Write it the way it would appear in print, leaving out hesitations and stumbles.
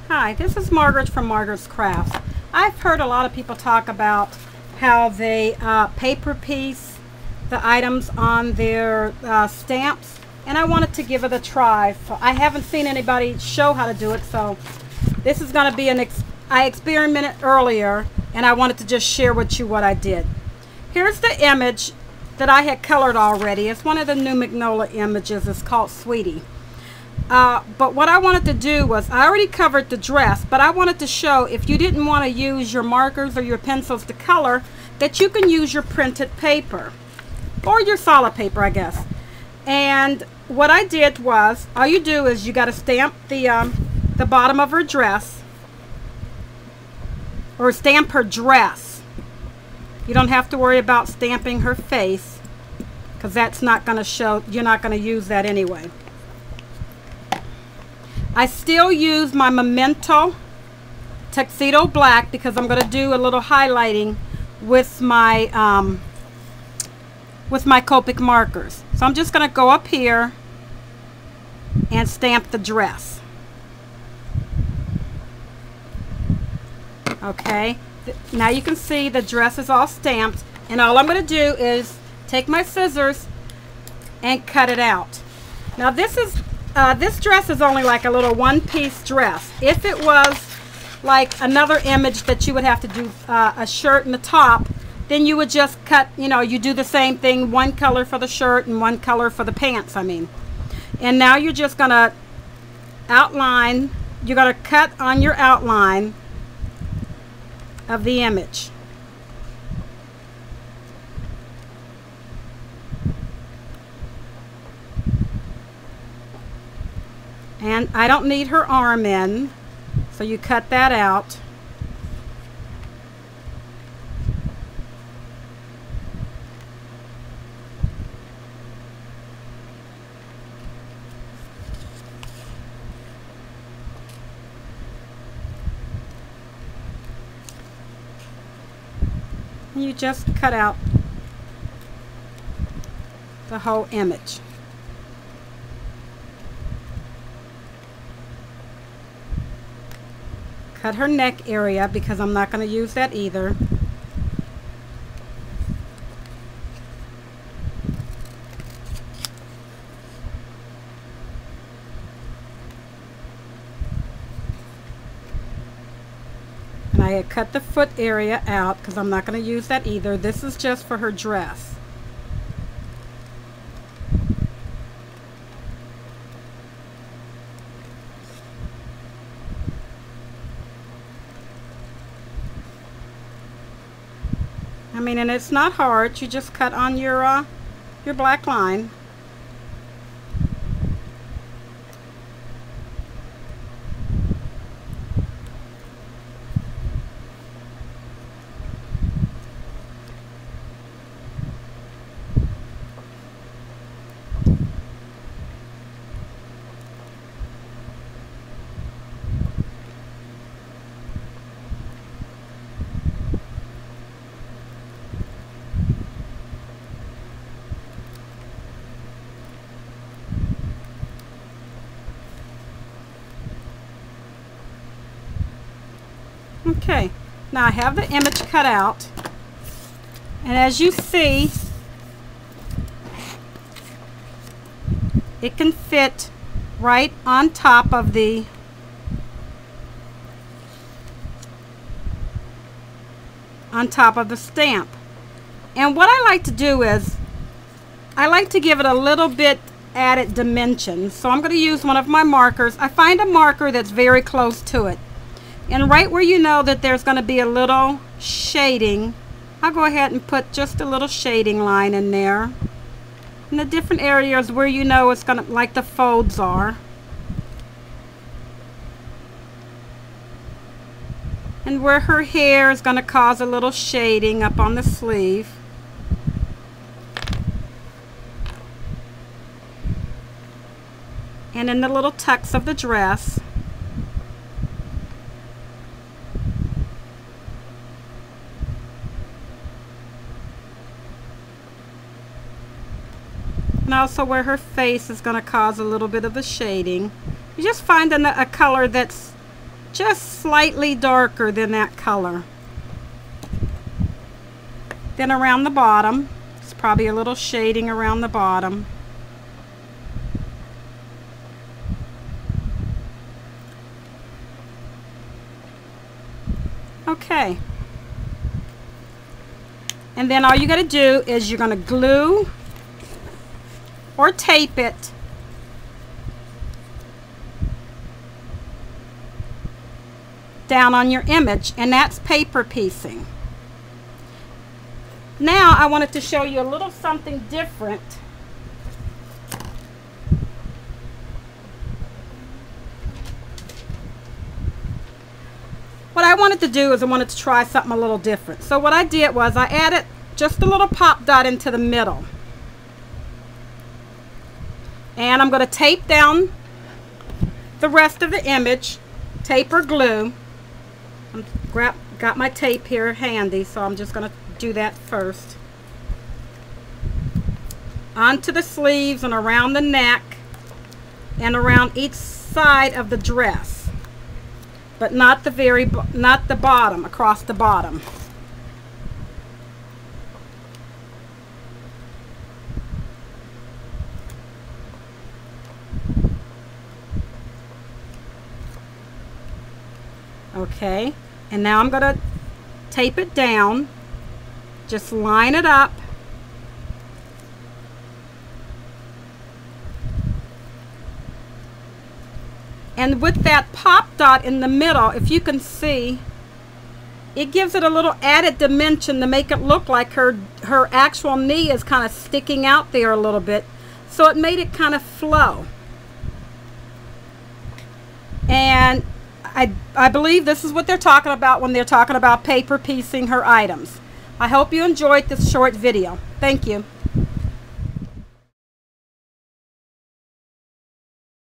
Hi, this is Margaret from Margaret's Crafts. I've heard a lot of people talk about how they paper piece the items on their stamps, and I wanted to give it a try. I haven't seen anybody show how to do it, so this is going to be I experimented earlier, and I wanted to just share with you what I did. Here's the image that I had colored already. It's one of the new Magnolia images. It's called Sweetie. But what I wanted to do was, I already covered the dress, but I wanted to show if you didn't want to use your markers or your pencils to color, that you can use your printed paper or your solid paper, I guess. And what I did was, all you do is you got to stamp the bottom of her dress, or stamp her dress. You don't have to worry about stamping her face, because that's not going to show. You're not going to use that anyway. I still use my Memento Tuxedo Black because I'm going to do a little highlighting with my Copic markers. So I'm just going to go up here and stamp the dress. Okay, now you can see the dress is all stamped, and all I'm going to do is take my scissors and cut it out. Now this dress is only like a little one-piece dress. If it was like another image that you would have to do a shirt and a top, then you would just cut, you do the same thing, one color for the shirt and one color for the pants, And now you're just going to outline, you're going to cut on your outline of the image. And I don't need her arm in, so you cut that out. And you just cut out the whole image. Cut her neck area because I'm not going to use that either. And I had cut the foot area out because I'm not going to use that either. This is just for her dress. And it's not hard. You just cut on your black line. Okay, now I have the image cut out, and as you see, it can fit right on top of the stamp. And what I like to do is I like to give it a little bit added dimension. So I'm going to use one of my markers. I find a marker that's very close to it. And right where you know that there's going to be a little shading, I'll go ahead and put just a little shading line in there. In the different areas where you know it's going to, like the folds are. And where her hair is going to cause a little shading up on the sleeve. And in the little tucks of the dress. And also where her face is going to cause a little bit of a shading. You just find a color that's just slightly darker than that color. Then around the bottom, it's probably a little shading around the bottom. Okay. And then all you got to do is you're going to glue or tape it down on your image, and that's paper piecing. Now I wanted to show you a little something different. What I wanted to do is I wanted to try something a little different. So what I did was I added just a little pop dot into the middle. And I'm going to tape down the rest of the image, tape or glue. Got my tape here handy, so I'm just going to do that first. Onto the sleeves and around the neck and around each side of the dress, but not the bottom, across the bottom. Okay, and now I'm going to tape it down. Just line it up. And with that pop dot in the middle, if you can see, it gives it a little added dimension to make it look like her actual knee is kind of sticking out there a little bit. So it made it kind of flow. And I believe this is what they're talking about when they're talking about paper piecing her items. I hope you enjoyed this short video. Thank you.